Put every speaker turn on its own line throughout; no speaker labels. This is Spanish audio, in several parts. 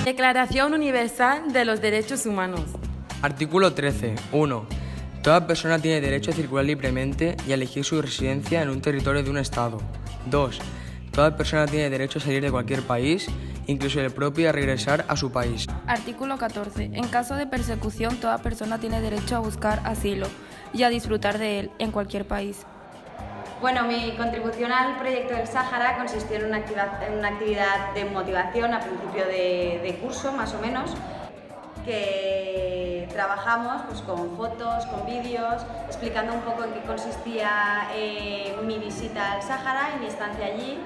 Declaración Universal de los Derechos Humanos.
Artículo 13. 1. Toda persona tiene derecho a circular libremente y a elegir su residencia en un territorio de un Estado. 2. Toda persona tiene derecho a salir de cualquier país, incluso el propio, y a regresar a su país.
Artículo 14. En caso de persecución, toda persona tiene derecho a buscar asilo y a disfrutar de él en cualquier país.
Bueno, mi contribución al proyecto del Sáhara consistió en una actividad de motivación a principio de curso, más o menos, que trabajamos pues, con fotos, con vídeos, explicando un poco en qué consistía mi visita al Sáhara y mi estancia allí.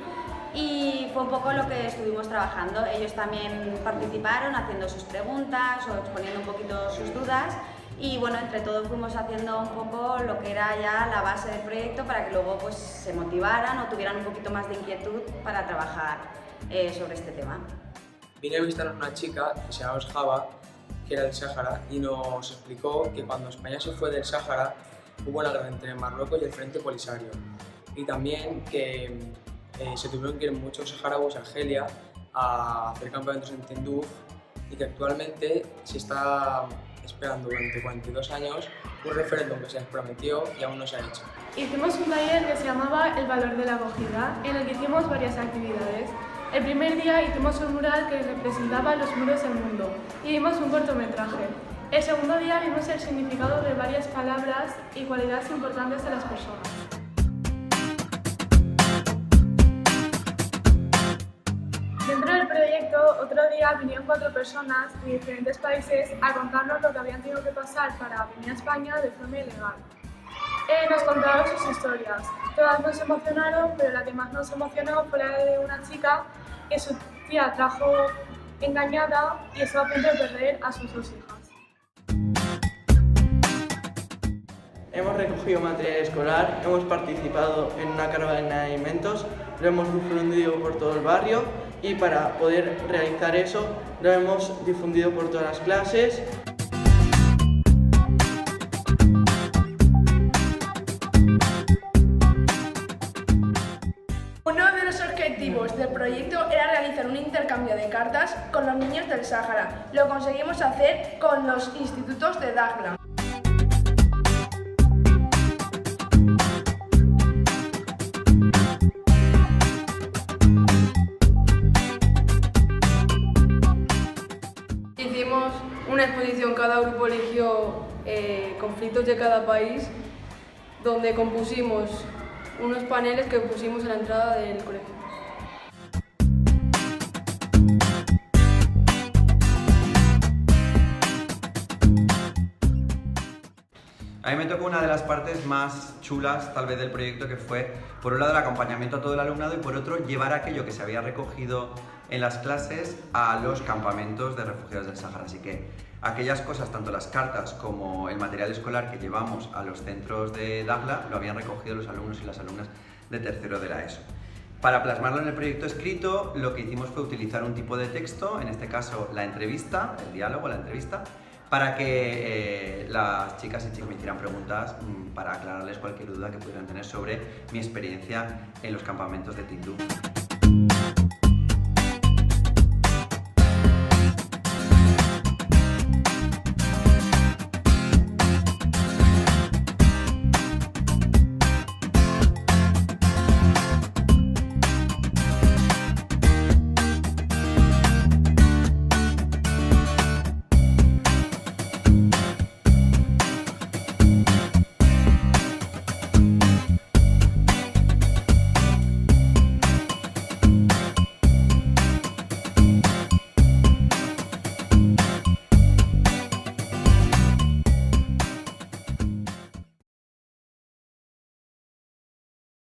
Y fue un poco lo que estuvimos trabajando. Ellos también participaron haciendo sus preguntas o exponiendo un poquito sus dudas. Y bueno, entre todos fuimos haciendo un poco lo que era ya la base del proyecto para que luego pues, se motivaran o tuvieran un poquito más de inquietud para trabajar sobre este tema.
Vine a visitar una chica que se llama Java, que era del Sáhara, y nos explicó que cuando España se fue del Sáhara hubo una guerra entre Marruecos y el Frente Polisario. Y también que se tuvieron que ir muchos saharauis a Argelia a hacer campamentos en Tinduf y que actualmente se está esperando durante 42 años un referéndum que se les prometió y aún no se ha hecho.
Hicimos un taller que se llamaba El valor de la acogida, en el que hicimos varias actividades. El primer día hicimos un mural que representaba los muros del mundo y vimos un cortometraje. El segundo día vimos el significado de varias palabras y cualidades importantes de las personas. Dentro del proyecto, otro día vinieron 4 personas de diferentes países a contarnos lo que habían tenido que pasar para venir a España de forma ilegal. Nos contaron sus historias. Todas nos emocionaron, pero la que más nos emocionó fue la de una chica que su tía trajo engañada y estaba a punto de perder a sus 2 hijas.
Hemos recogido material escolar, hemos participado en una caravana de alimentos, lo hemos difundido por todo el barrio y para poder realizar eso lo hemos difundido por todas las clases.
Uno de los objetivos del proyecto era realizar un intercambio de cartas con los niños del Sáhara. Lo conseguimos hacer con los institutos de Dakhla.
Hicimos una exposición, cada grupo eligió conflictos de cada país, donde compusimos unos paneles que pusimos en la entrada del colegio.
A mí me tocó una de las partes más chulas, tal vez, del proyecto, que fue, por un lado, el acompañamiento a todo el alumnado y, por otro, llevar aquello que se había recogido en las clases a los campamentos de refugiados del Sáhara. Así que aquellas cosas, tanto las cartas como el material escolar que llevamos a los centros de Dakhla, lo habían recogido los alumnos y las alumnas de tercero de la ESO. Para plasmarlo en el proyecto escrito, lo que hicimos fue utilizar un tipo de texto, en este caso la entrevista, el diálogo, la entrevista, para que las chicas y chicos me hicieran preguntas para aclararles cualquier duda que pudieran tener sobre mi experiencia en los campamentos de Tinduf.